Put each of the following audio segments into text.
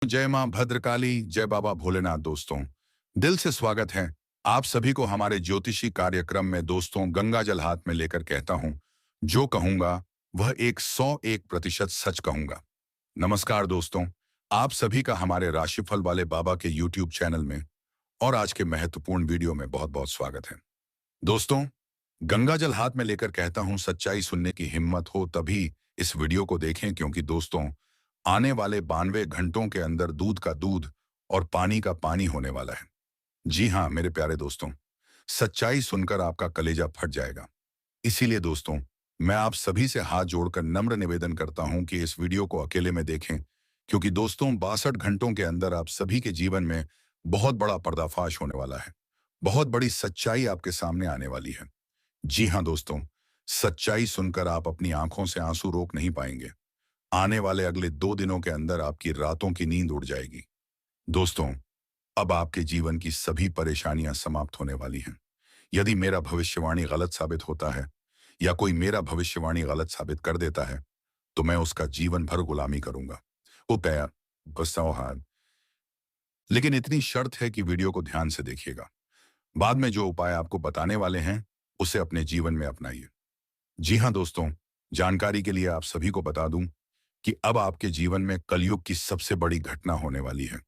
जय मां भद्रकाली, जय बाबा भोलेनाथ। दोस्तों, दिल से स्वागत है आप सभी को हमारे ज्योतिषी कार्यक्रम में। दोस्तों, गंगा जल हाथ में लेकर कहता हूं, जो कहूंगा वह 101% सच कहूंगा। नमस्कार दोस्तों, आप सभी का हमारे राशिफल वाले बाबा के यूट्यूब चैनल में और आज के महत्वपूर्ण वीडियो में बहुत बहुत स्वागत है। दोस्तों, गंगा जल हाथ में लेकर कहता हूं, सच्चाई सुनने की हिम्मत हो तभी इस वीडियो को देखें, क्योंकि दोस्तों, आने वाले 92 घंटों के अंदर दूध का दूध और पानी का पानी होने वाला है। जी हाँ मेरे प्यारे दोस्तों, सच्चाई सुनकर आपका कलेजा फट जाएगा। इसीलिए दोस्तों, मैं आप सभी से हाथ जोड़कर नम्र निवेदन करता हूं कि इस वीडियो को अकेले में देखें, क्योंकि दोस्तों 62 घंटों के अंदर आप सभी के जीवन में बहुत बड़ा पर्दाफाश होने वाला है। बहुत बड़ी सच्चाई आपके सामने आने वाली है। जी हाँ दोस्तों, सच्चाई सुनकर आप अपनी आंखों से आंसू रोक नहीं पाएंगे। आने वाले अगले 2 दिनों के अंदर आपकी रातों की नींद उड़ जाएगी। दोस्तों, अब आपके जीवन की सभी परेशानियां समाप्त होने वाली हैं। यदि मेरा भविष्यवाणी गलत साबित होता है या कोई मेरा भविष्यवाणी गलत साबित कर देता है, तो मैं उसका जीवन भर गुलामी करूंगा। वो प्यार, बसौहार। लेकिन इतनी शर्त है कि वीडियो को ध्यान से देखिएगा। बाद में जो उपाय आपको बताने वाले हैं, उसे अपने जीवन में अपनाइए। जी हाँ दोस्तों, जानकारी के लिए आप सभी को बता दूं कि अब आपके जीवन में कलयुग की सबसे बड़ी घटना होने वाली है,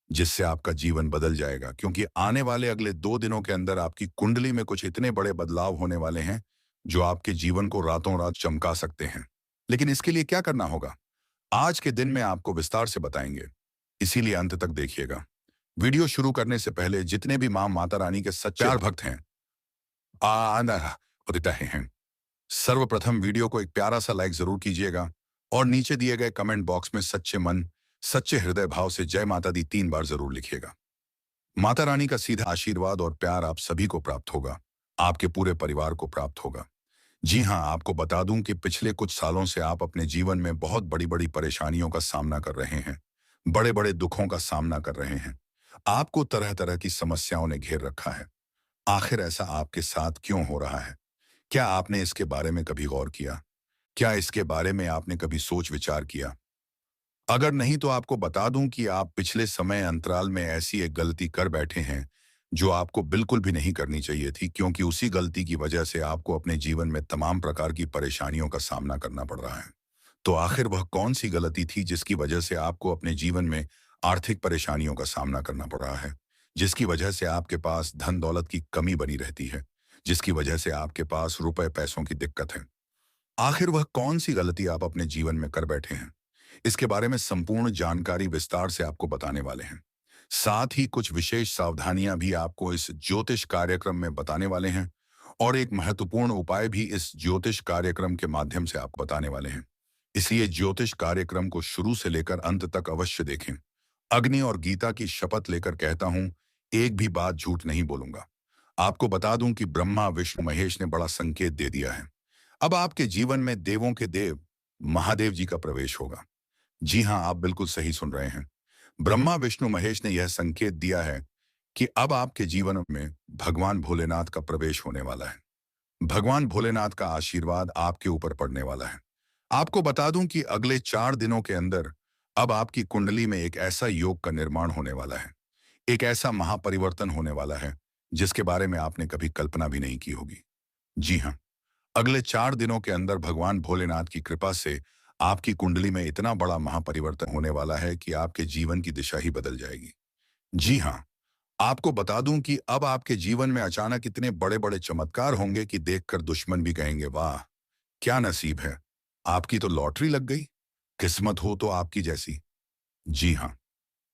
जिससे आपका जीवन बदल जाएगा। क्योंकि आने वाले अगले 2 दिनों के अंदर आपकी कुंडली में कुछ इतने बड़े बदलाव होने वाले हैं, जो आपके जीवन को रातों रात चमका सकते हैं। लेकिन इसके लिए क्या करना होगा, आज के दिन में आपको विस्तार से बताएंगे। इसीलिए अंत तक देखिएगा। वीडियो शुरू करने से पहले जितने भी मां माता रानी के सच्चे प्यार भक्त हैं, होते हैं, सर्वप्रथम वीडियो को एक प्यारा सा लाइक जरूर कीजिएगा और नीचे दिए गए कमेंट बॉक्स में सच्चे मन, सच्चे हृदय भाव से जय माता दी 3 बार जरूर लिखिएगा। माता रानी का सीधा आशीर्वाद और प्यार आप सभी को प्राप्त होगा, आपके पूरे परिवार को प्राप्त होगा। जी हाँ, आपको बता दूं कि पिछले कुछ सालों से आप अपने जीवन में बहुत बड़ी बड़ी परेशानियों का सामना कर रहे हैं, बड़े बड़े दुखों का सामना कर रहे हैं। आपको तरह तरह की समस्याओं ने घेर रखा है। आखिर ऐसा आपके साथ क्यों हो रहा है? क्या आपने इसके बारे में कभी गौर किया? क्या इसके बारे में आपने कभी सोच विचार किया? अगर नहीं तो आपको बता दूं कि आप पिछले समय अंतराल में ऐसी एक गलती कर बैठे हैं, जो आपको बिल्कुल भी नहीं करनी चाहिए थी, क्योंकि उसी गलती की वजह से आपको अपने जीवन में तमाम प्रकार की परेशानियों का सामना करना पड़ रहा है। तो आखिर वह कौन सी गलती थी जिसकी वजह से आपको अपने जीवन में आर्थिक परेशानियों का सामना करना पड़ रहा है, जिसकी वजह से आपके पास धन दौलत की कमी बनी रहती है, जिसकी वजह से आपके पास रुपए पैसों की दिक्कत है? आखिर वह कौन सी गलती आप अपने जीवन में कर बैठे हैं? इसके बारे में संपूर्ण जानकारी विस्तार से आपको बताने वाले हैं। साथ ही कुछ विशेष सावधानियां भी आपको इस ज्योतिष कार्यक्रम में बताने वाले हैं और एक महत्वपूर्ण उपाय भी इस ज्योतिष कार्यक्रम के माध्यम से आपको बताने वाले हैं। इसलिए ज्योतिष कार्यक्रम को शुरू से लेकर अंत तक अवश्य देखें। अग्नि और गीता की शपथ लेकर कहता हूं, एक भी बात झूठ नहीं बोलूंगा। आपको बता दूं कि ब्रह्मा विष्णु महेश ने बड़ा संकेत दे दिया है। अब आपके जीवन में देवों के देव महादेव जी का प्रवेश होगा। जी हां, आप बिल्कुल सही सुन रहे हैं। ब्रह्मा विष्णु महेश ने यह संकेत दिया है कि अब आपके जीवन में भगवान भोलेनाथ का प्रवेश होने वाला है। भगवान भोलेनाथ का आशीर्वाद आपके ऊपर पड़ने वाला है। आपको बता दूं कि अगले 4 दिनों के अंदर अब आपकी कुंडली में एक ऐसा योग का निर्माण होने वाला है, एक ऐसा महापरिवर्तन होने वाला है, जिसके बारे में आपने कभी कल्पना भी नहीं की होगी। जी हाँ, अगले 4 दिनों के अंदर भगवान भोलेनाथ की कृपा से आपकी कुंडली में इतना बड़ा महापरिवर्तन होने वाला है कि आपके जीवन की दिशा ही बदल जाएगी। जी हाँ, आपको बता दूं कि अब आपके जीवन में अचानक इतने बड़े बड़े चमत्कार होंगे कि देखकर दुश्मन भी कहेंगे, वाह क्या नसीब है, आपकी तो लॉटरी लग गई, किस्मत हो तो आपकी जैसी। जी हाँ,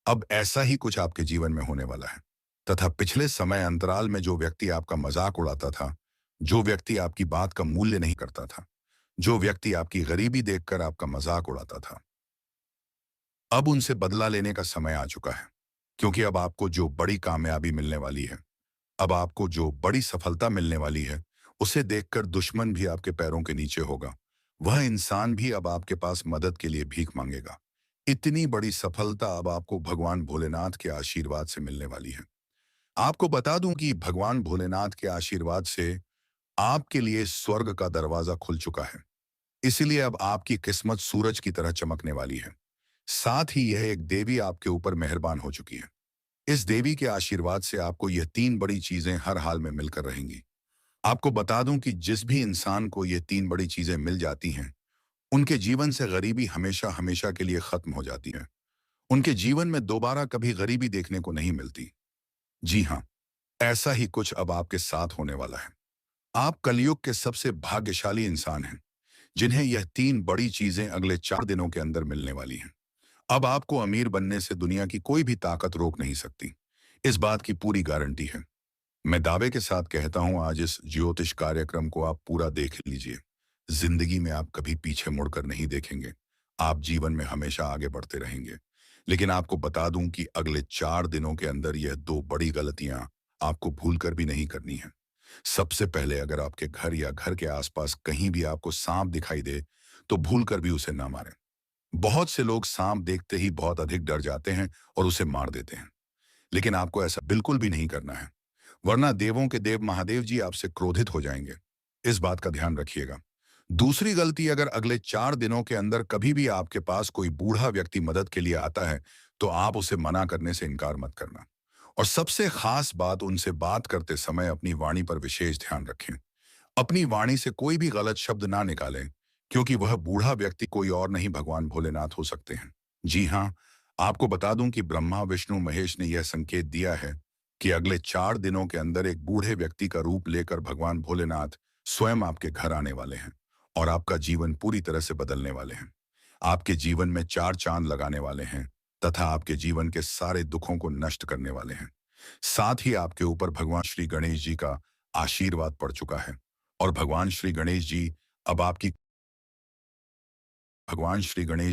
अब ऐसा ही कुछ आपके जीवन में होने वाला है। तथा पिछले समय अंतराल में जो व्यक्ति आपका मजाक उड़ाता था, जो व्यक्ति आपकी बात का मूल्य नहीं करता था, जो व्यक्ति आपकी गरीबी देखकर आपका मजाक उड़ाता था, अब उनसे बदला लेने का समय आ चुका है। क्योंकि अब आपको जो बड़ी कामयाबी मिलने वाली है, अब आपको जो बड़ी सफलता मिलने वाली है, उसे देखकर दुश्मन भी आपके पैरों के नीचे होगा। वह इंसान भी अब आपके पास मदद के लिए भीख मांगेगा। इतनी बड़ी सफलता अब आपको भगवान भोलेनाथ के आशीर्वाद से मिलने वाली है। आपको बता दूं कि भगवान भोलेनाथ के आशीर्वाद से आपके लिए स्वर्ग का दरवाजा खुल चुका है। इसलिए अब आपकी किस्मत सूरज की तरह चमकने वाली है। साथ ही यह एक देवी आपके ऊपर मेहरबान हो चुकी है। इस देवी के आशीर्वाद से आपको यह तीन बड़ी चीजें हर हाल में मिलकर रहेंगी। आपको बता दूं कि जिस भी इंसान को ये तीन बड़ी चीजें मिल जाती हैं, उनके जीवन से गरीबी हमेशा हमेशा के लिए खत्म हो जाती है। उनके जीवन में दोबारा कभी गरीबी देखने को नहीं मिलती। जी हाँ, ऐसा ही कुछ अब आपके साथ होने वाला है। आप कलयुग के सबसे भाग्यशाली इंसान हैं, जिन्हें यह तीन बड़ी चीजें अगले 4 दिनों के अंदर मिलने वाली हैं। अब आपको अमीर बनने से दुनिया की कोई भी ताकत रोक नहीं सकती। इस बात की पूरी गारंटी है। मैं दावे के साथ कहता हूं, आज इस ज्योतिष कार्यक्रम को आप पूरा देख लीजिए। जिंदगी में आप कभी पीछे मुड़कर नहीं देखेंगे। आप जीवन में हमेशा आगे बढ़ते रहेंगे। लेकिन आपको बता दूं कि अगले 4 दिनों के अंदर यह दो बड़ी गलतियां आपको भूलकर भी नहीं करनी है। सबसे पहले, अगर आपके घर या घर के आसपास कहीं भी आपको सांप दिखाई दे, तो भूलकर भी उसे ना मारें। बहुत से लोग सांप देखते ही बहुत अधिक डर जाते हैं और उसे मार देते हैं। लेकिन आपको ऐसा बिल्कुल भी नहीं करना है, वरना देवों के देव महादेव जी आपसे क्रोधित हो जाएंगे। इस बात का ध्यान रखिएगा। दूसरी गलती, अगर अगले 4 दिनों के अंदर कभी भी आपके पास कोई बूढ़ा व्यक्ति मदद के लिए आता है, तो आप उसे मना करने से इनकार मत करना। और सबसे खास बात, उनसे बात करते समय अपनी वाणी पर विशेष ध्यान रखें। अपनी वाणी से कोई भी गलत शब्द ना निकालें, क्योंकि वह बूढ़ा व्यक्ति कोई और नहीं, भगवान भोलेनाथ हो सकते हैं। जी हाँ, आपको बता दूं कि ब्रह्मा विष्णु महेश ने यह संकेत दिया है कि अगले 4 दिनों के अंदर एक बूढ़े व्यक्ति का रूप लेकर भगवान भोलेनाथ स्वयं आपके घर आने वाले हैं और आपका जीवन पूरी तरह से बदलने वाले हैं। आपके जीवन में 4 चांद लगाने वाले हैं तथा आपके जीवन के सारे दुखों को नष्ट करने वाले हैं। साथ ही आपके ऊपर भगवान श्री गणेश जी का आशीर्वाद पड़ चुका है और भगवान श्री गणेश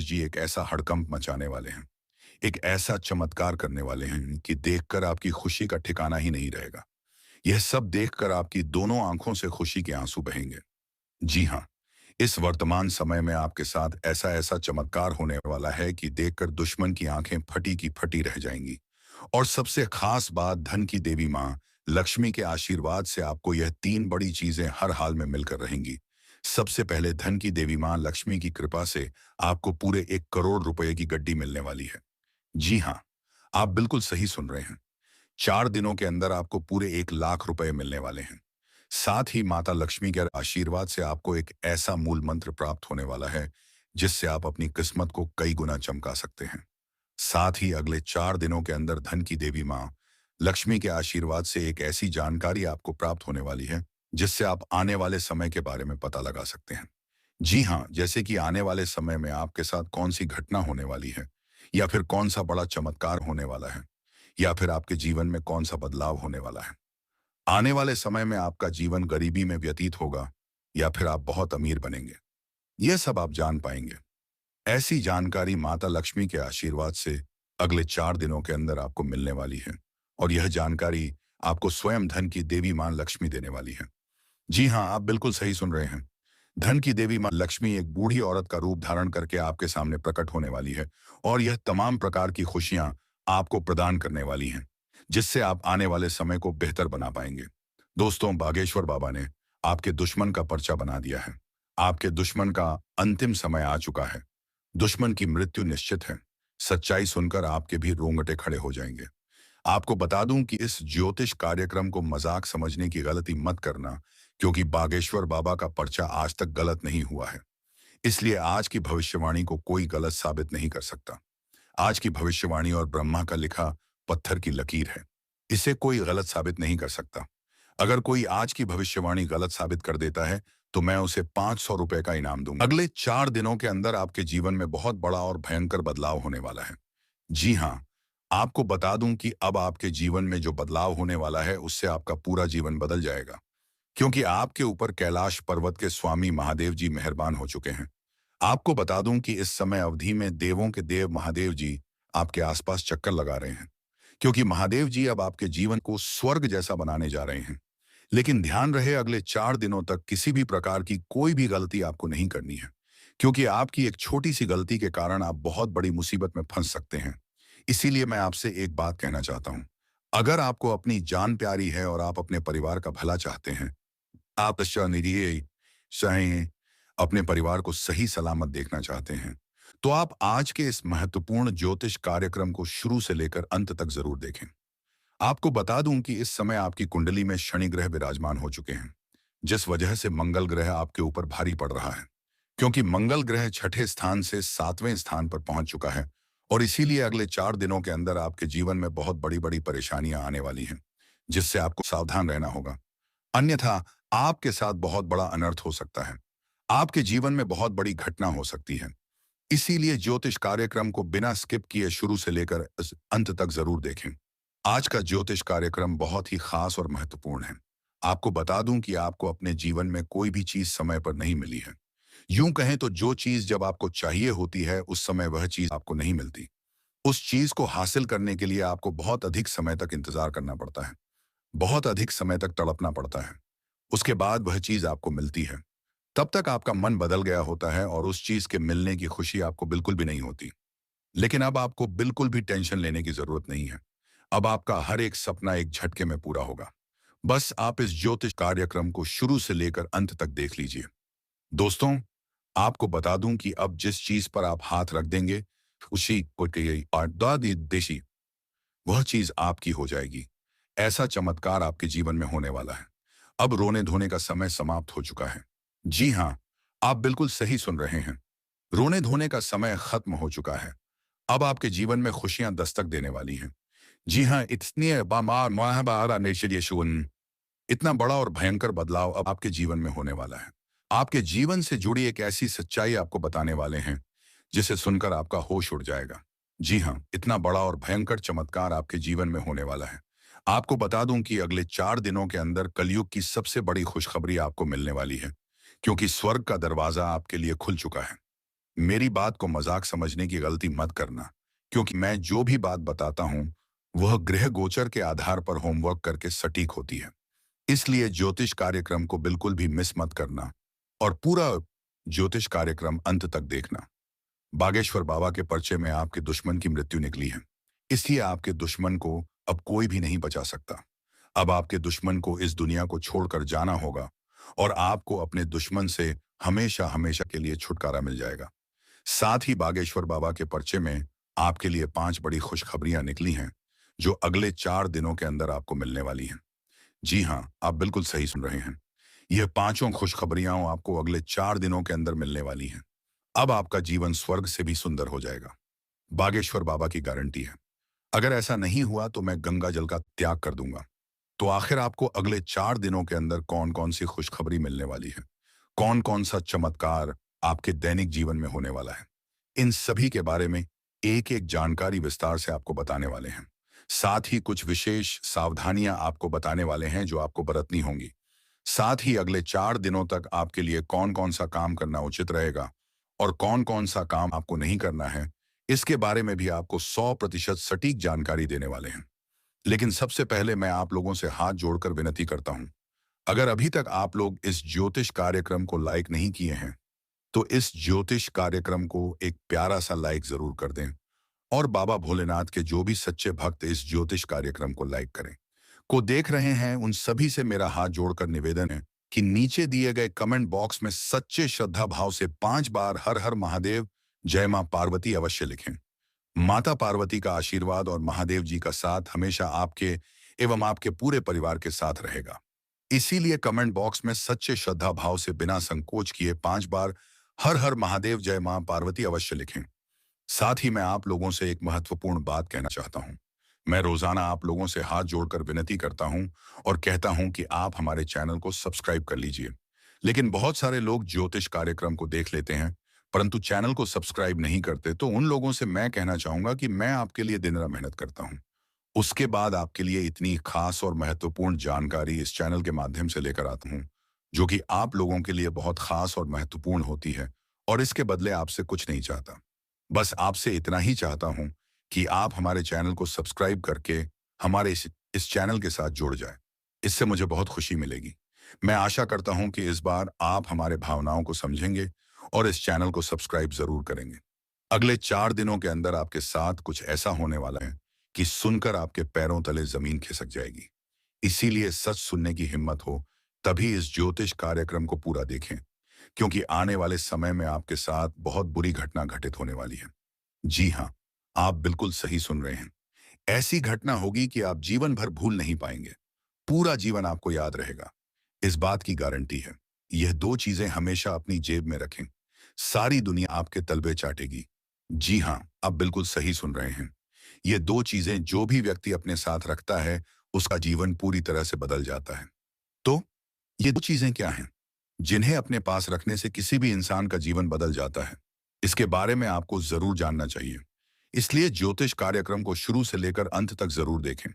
जी एक ऐसा हड़कंप मचाने वाले हैं, एक ऐसा चमत्कार करने वाले हैं कि देखकर आपकी खुशी का ठिकाना ही नहीं रहेगा। यह सब देखकर आपकी दोनों आंखों से खुशी के आंसू बहेंगे। जी हाँ, इस वर्तमान समय में आपके साथ ऐसा ऐसा चमत्कार होने वाला है कि देखकर दुश्मन की आंखें फटी की फटी रह जाएंगी। और सबसे खास बात, धन की देवी माँ लक्ष्मी के आशीर्वाद से आपको यह तीन बड़ी चीजें हर हाल में मिलकर रहेंगी। सबसे पहले, धन की देवी माँ लक्ष्मी की कृपा से आपको पूरे 1 करोड़ रुपए की गड्डी मिलने वाली है। जी हाँ, आप बिल्कुल सही सुन रहे हैं। 4 दिनों के अंदर आपको पूरे 1 लाख रुपए मिलने वाले हैं। साथ ही माता लक्ष्मी के आशीर्वाद से आपको एक ऐसा मूल मंत्र प्राप्त होने वाला है, जिससे आप अपनी किस्मत को कई गुना चमका सकते हैं। साथ ही अगले 4 दिनों के अंदर धन की देवी माँ लक्ष्मी के आशीर्वाद से एक ऐसी जानकारी आपको प्राप्त होने वाली है, जिससे आप आने वाले समय के बारे में पता लगा सकते हैं। जी हाँ, जैसे कि आने वाले समय में आपके साथ कौन सी घटना होने वाली है, या फिर कौन सा बड़ा चमत्कार होने वाला है, या फिर आपके जीवन में कौन सा बदलाव होने वाला है। आने वाले समय में आपका जीवन गरीबी में व्यतीत होगा या फिर आप बहुत अमीर बनेंगे, यह सब आप जान पाएंगे। ऐसी जानकारी माता लक्ष्मी के आशीर्वाद से अगले 4 दिनों के अंदर आपको मिलने वाली है और यह जानकारी आपको स्वयं धन की देवी मां लक्ष्मी देने वाली है। जी हाँ, आप बिल्कुल सही सुन रहे हैं। धन की देवी मां लक्ष्मी एक बूढ़ी औरत का रूप धारण करके आपके सामने प्रकट होने वाली है और यह तमाम प्रकार की खुशियां आपको प्रदान करने वाली हैं, जिससे आप आने वाले समय को बेहतर बना पाएंगे। दोस्तों, बागेश्वर बाबा ने आपके दुश्मन का पर्चा बना दिया है। आपके दुश्मन का अंतिम समय आ चुका है। दुश्मन की मृत्यु निश्चित है। सच्चाई सुनकर आपके भी रोंगटे खड़े हो जाएंगे। आपको बता दूं कि इस ज्योतिष कार्यक्रम को मजाक समझने की गलती मत करना, क्योंकि बागेश्वर बाबा का पर्चा आज तक गलत नहीं हुआ है। इसलिए आज की भविष्यवाणी को कोई गलत साबित नहीं कर सकता। आज की भविष्यवाणी और ब्रह्मा का लिखा पत्थर की लकीर है। इसे कोई गलत साबित नहीं कर सकता। अगर कोई आज की भविष्यवाणी गलत साबित कर देता है, तो मैं उसे 500 रुपए का इनाम दूंगा। अगले 4 दिनों के अंदर आपके जीवन में बहुत बड़ा और भयंकर बदलाव होने वाला है। जी हाँ, आपको बता दूं कि अब आपके जीवन में जो बदलाव होने वाला है, उससे आपका पूरा जीवन बदल जाएगा, क्योंकि आपके ऊपर कैलाश पर्वत के स्वामी महादेव जी मेहरबान हो चुके हैं। आपको बता दूं कि इस समय अवधि में देवों के देव महादेव जी आपके आसपास चक्कर लगा रहे हैं, क्योंकि महादेव जी अब आपके जीवन को स्वर्ग जैसा बनाने जा रहे हैं। लेकिन ध्यान रहे, अगले 4 दिनों तक किसी भी प्रकार की कोई भी गलती आपको नहीं करनी है, क्योंकि आपकी एक छोटी सी गलती के कारण आप बहुत बड़ी मुसीबत में फंस सकते हैं। इसीलिए मैं आपसे एक बात कहना चाहता हूं। अगर आपको अपनी जान प्यारी है और आप अपने परिवार का भला चाहते हैं, आप निधिये चाहे अपने परिवार को सही सलामत देखना चाहते हैं, तो आप आज के इस महत्वपूर्ण ज्योतिष कार्यक्रम को शुरू से लेकर अंत तक जरूर देखें। आपको बता दूं कि इस समय आपकी कुंडली में शनि ग्रह विराजमान हो चुके हैं, जिस वजह से मंगल ग्रह आपके ऊपर भारी पड़ रहा है। क्योंकि मंगल ग्रह छठे स्थान से सातवें स्थान पर पहुंच चुका है और इसीलिए अगले 4 दिनों के अंदर आपके जीवन में बहुत बड़ी बड़ी परेशानियां आने वाली हैं, जिससे आपको सावधान रहना होगा। अन्यथा आपके साथ बहुत बड़ा अनर्थ हो सकता है। आपके जीवन में बहुत बड़ी घटना हो सकती है। इसीलिए ज्योतिष कार्यक्रम को बिना स्किप किए शुरू से लेकर अंत तक जरूर देखें। आज का ज्योतिष कार्यक्रम बहुत ही खास और महत्वपूर्ण है। आपको बता दूं कि आपको अपने जीवन में कोई भी चीज समय पर नहीं मिली है। यूं कहें तो जो चीज जब आपको चाहिए होती है उस समय वह चीज आपको नहीं मिलती। उस चीज को हासिल करने के लिए आपको बहुत अधिक समय तक इंतजार करना पड़ता है, बहुत अधिक समय तक तड़पना पड़ता है। उसके बाद वह चीज आपको मिलती है। तब तक आपका मन बदल गया होता है और उस चीज के मिलने की खुशी आपको बिल्कुल भी नहीं होती। लेकिन अब आपको बिल्कुल भी टेंशन लेने की जरूरत नहीं है। अब आपका हर एक सपना एक झटके में पूरा होगा। बस आप इस ज्योतिष कार्यक्रम को शुरू से लेकर अंत तक देख लीजिए। दोस्तों, आपको बता दूं कि अब जिस चीज पर आप हाथ रख देंगे उसी को देशी वह चीज आपकी हो जाएगी। ऐसा चमत्कार आपके जीवन में होने वाला है। अब रोने धोने का समय समाप्त हो चुका है। जी हाँ, आप बिल्कुल सही सुन रहे हैं। रोने धोने का समय खत्म हो चुका है। अब आपके जीवन में खुशियां दस्तक देने वाली हैं। जी हाँ, इतना बड़ा और भयंकर बदलाव अब आपके जीवन में होने वाला है। आपके जीवन से जुड़ी एक ऐसी सच्चाई आपको बताने वाले हैं जिसे सुनकर आपका होश उड़ जाएगा। जी हाँ, इतना बड़ा और भयंकर चमत्कार आपके जीवन में होने वाला है। आपको बता दूं कि अगले 4 दिनों के अंदर कलयुग की सबसे बड़ी खुशखबरी आपको मिलने वाली है, क्योंकि स्वर्ग का दरवाजा आपके लिए खुल चुका है। मेरी बात को मजाक समझने की गलती मत करना, क्योंकि मैं जो भी बात बताता हूं वह ग्रह गोचर के आधार पर होमवर्क करके सटीक होती है। इसलिए ज्योतिष कार्यक्रम को बिल्कुल भी मिस मत करना और पूरा ज्योतिष कार्यक्रम अंत तक देखना। बागेश्वर बाबा के पर्चे में आपके दुश्मन की मृत्यु निकली है। इसलिए आपके दुश्मन को अब कोई भी नहीं बचा सकता। अब आपके दुश्मन को इस दुनिया को छोड़कर जाना होगा और आपको अपने दुश्मन से हमेशा हमेशा के लिए छुटकारा मिल जाएगा। साथ ही बागेश्वर बाबा के पर्चे में आपके लिए 5 बड़ी खुशखबरियां निकली हैं, जो अगले 4 दिनों के अंदर आपको मिलने वाली हैं। जी हाँ, आप बिल्कुल सही सुन रहे हैं। यह पांचों खुशखबरियां आपको अगले 4 दिनों के अंदर मिलने वाली हैं। अब आपका जीवन स्वर्ग से भी सुंदर हो जाएगा। बागेश्वर बाबा की गारंटी है। अगर ऐसा नहीं हुआ तो मैं गंगा जल का त्याग कर दूंगा। तो आखिर आपको अगले 4 दिनों के अंदर कौन कौन सी खुशखबरी मिलने वाली है, कौन कौन सा चमत्कार आपके दैनिक जीवन में होने वाला है, इन सभी के बारे में एक एक जानकारी विस्तार से आपको बताने वाले हैं। साथ ही कुछ विशेष सावधानियां आपको बताने वाले हैं जो आपको बरतनी होंगी। साथ ही अगले 4 दिनों तक आपके लिए कौन कौन सा काम करना उचित रहेगा और कौन कौन सा काम आपको नहीं करना है, इसके बारे में भी आपको 100% सटीक जानकारी देने वाले हैं। लेकिन सबसे पहले मैं आप लोगों से हाथ जोड़कर विनती करता हूं, अगर अभी तक आप लोग इस ज्योतिष कार्यक्रम को लाइक नहीं किए हैं तो इस ज्योतिष कार्यक्रम को एक प्यारा सा लाइक जरूर कर दें और बाबा भोलेनाथ के जो भी सच्चे भक्त इस ज्योतिष कार्यक्रम को लाइक करें को देख रहे हैं उन सभी से मेरा हाथ जोड़कर निवेदन है कि नीचे दिए गए कमेंट बॉक्स में सच्चे श्रद्धा भाव से 5 बार हर हर महादेव जय मां पार्वती अवश्य लिखें। माता पार्वती का आशीर्वाद और महादेव जी का साथ हमेशा आपके एवं आपके पूरे परिवार के साथ रहेगा। इसीलिए कमेंट बॉक्स में सच्चे श्रद्धा भाव से बिना संकोच किए 5 बार हर हर महादेव जय मां पार्वती अवश्य लिखें। साथ ही मैं आप लोगों से एक महत्वपूर्ण बात कहना चाहता हूं। मैं रोजाना आप लोगों से हाथ जोड़कर विनती करता हूं और कहता हूं कि आप हमारे चैनल को सब्सक्राइब कर लीजिए। लेकिन बहुत सारे लोग ज्योतिष कार्यक्रम को देख लेते हैं परंतु चैनल को सब्सक्राइब नहीं करते, तो उन लोगों से मैं कहना चाहूंगा कि मैं आपके लिए दिन रात मेहनत करता हूं। उसके बाद आपके लिए इतनी खास और महत्वपूर्ण जानकारी इस चैनल के माध्यम से लेकर आता हूं, जो कि आप लोगों के लिए बहुत खास और महत्वपूर्ण होती है और इसके बदले आपसे कुछ नहीं चाहता। बस आपसे इतना ही चाहता हूं कि आप हमारे चैनल को सब्सक्राइब करके हमारे इस चैनल के साथ जुड़ जाए। इससे मुझे बहुत खुशी मिलेगी। मैं आशा करता हूं कि इस बार आप हमारे भावनाओं को समझेंगे और इस चैनल को सब्सक्राइब जरूर करेंगे। अगले 4 दिनों के अंदर आपके साथ कुछ ऐसा होने वाला है कि सुनकर आपके पैरों तले जमीन खिसक जाएगी। इसीलिए सच सुनने की हिम्मत हो तभी इस ज्योतिष कार्यक्रम को पूरा देखें। क्योंकि आने वाले समय में आपके साथ बहुत बुरी घटना घटित होने वाली है। जी हाँ, आप बिल्कुल सही सुन रहे हैं। ऐसी घटना होगी कि आप जीवन भर भूल नहीं पाएंगे। पूरा जीवन आपको याद रहेगा। इस बात की गारंटी है। यह दो चीजें हमेशा अपनी जेब में रखें। सारी दुनिया आपके तलबे चाटेगी। जी हाँ, आप बिल्कुल सही सुन रहे हैं। ये दो चीजें जो भी व्यक्ति अपने साथ रखता है, उसका जीवन पूरी तरह से बदल जाता है। तो ये दो चीजें क्या हैं, जिन्हें अपने पास रखने से किसी भी इंसान का जीवन बदल जाता है? इसके बारे में आपको जरूर जानना चाहिए। इसलिए ज्योतिष कार्यक्रम को शुरू से लेकर अंत तक जरूर देखें।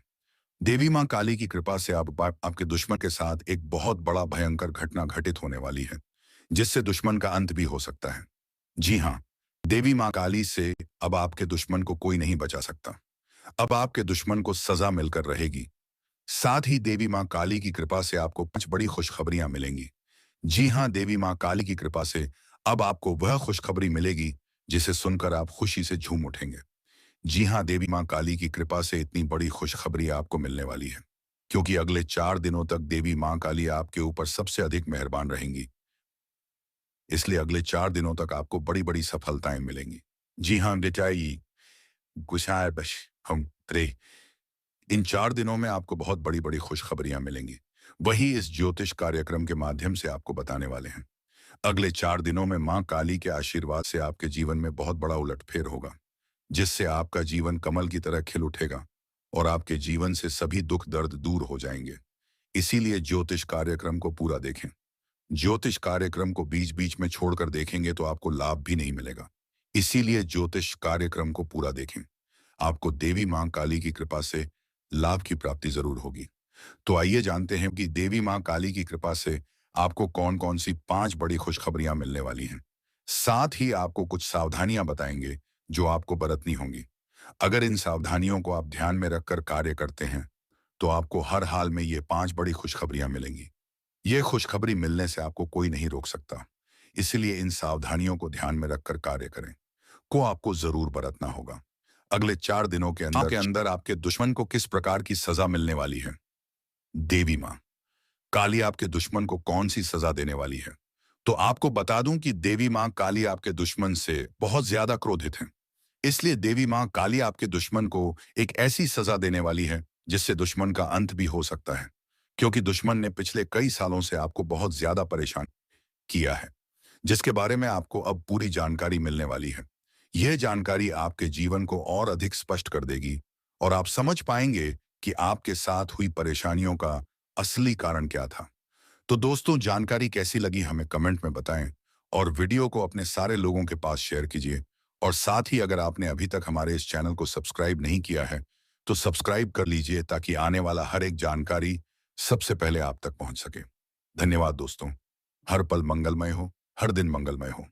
देवी मां काली की कृपा से आपके दुश्मन के साथ एक बहुत बड़ा भयंकर घटना घटित होने वाली है, जिससे दुश्मन का अंत भी हो सकता है। जी हाँ, देवी मां काली से अब आपके दुश्मन को कोई नहीं बचा सकता। अब आपके दुश्मन को सजा मिलकर रहेगी। साथ ही देवी मां काली की कृपा से आपको 5 बड़ी खुशखबरियां मिलेंगी। जी हाँ, देवी मां काली की कृपा से अब आपको वह खुशखबरी मिलेगी, जिसे सुनकर आप खुशी से झूम उठेंगे। जी हाँ, देवी मां काली की कृपा से इतनी बड़ी खुशखबरी आपको मिलने वाली है, क्योंकि अगले 4 दिनों तक देवी मां काली आपके ऊपर सबसे अधिक मेहरबान रहेंगी। इसलिए अगले 4 दिनों तक आपको बड़ी-बड़ी सफलताएं मिलेंगी। जी हाँ, बेचाई गुशाय बश हम रे इन 4 दिनों में आपको बहुत बड़ी-बड़ी खुशखबरियां मिलेंगी। वही इस ज्योतिष कार्यक्रम के माध्यम से आपको बताने वाले हैं। अगले 4 दिनों में मां काली के आशीर्वाद से आपके जीवन में बहुत बड़ा उलटफेर होगा, जिससे आपका जीवन कमल की तरह खिल उठेगा और आपके जीवन से सभी दुख दर्द दूर हो जाएंगे। इसीलिए ज्योतिष कार्यक्रम को पूरा देखें। ज्योतिष कार्यक्रम को बीच बीच में छोड़कर देखेंगे तो आपको लाभ भी नहीं मिलेगा। इसीलिए ज्योतिष कार्यक्रम को पूरा देखें। आपको देवी मां काली की कृपा से लाभ की प्राप्ति जरूर होगी। तो आइए जानते हैं कि देवी मां काली की कृपा से आपको कौन कौन सी 5 बड़ी खुशखबरियां मिलने वाली हैं। साथ ही आपको कुछ सावधानियां बताएंगे जो आपको बरतनी होंगी। अगर इन सावधानियों को आप ध्यान में रखकर कार्य करते हैं, तो आपको हर हाल में ये 5 बड़ी खुशखबरियां मिलेंगी। ये खुशखबरी मिलने से आपको कोई नहीं रोक सकता। इसलिए इन सावधानियों को ध्यान में रखकर कार्य करें, को आपको जरूर बरतना होगा। अगले 4 दिनों के अंदर आपके दुश्मन को किस प्रकार की सजा मिलने वाली है? देवी मां काली आपके दुश्मन को कौन सी सजा देने वाली है? तो आपको बता दूं कि देवी मां काली आपके दुश्मन से बहुत ज्यादा क्रोधित हैं। इसलिए देवी मां काली आपके दुश्मन को एक ऐसी सजा देने वाली है, जिससे दुश्मन का अंत भी हो सकता है, क्योंकि दुश्मन ने पिछले कई सालों से आपको बहुत ज्यादा परेशान किया है, जिसके बारे में आपको अब पूरी जानकारी मिलने वाली है। यह जानकारी आपके जीवन को और अधिक स्पष्ट कर देगी और आप समझ पाएंगे कि आपके साथ हुई परेशानियों का असली कारण क्या था। तो दोस्तों, जानकारी कैसी लगी हमें कमेंट में बताएं और वीडियो को अपने सारे लोगों के पास शेयर कीजिए। और साथ ही अगर आपने अभी तक हमारे इस चैनल को सब्सक्राइब नहीं किया है, तो सब्सक्राइब कर लीजिए ताकि आने वाला हर एक जानकारी सबसे पहले आप तक पहुंच सके। धन्यवाद दोस्तों। हर पल मंगलमय हो, हर दिन मंगलमय हो।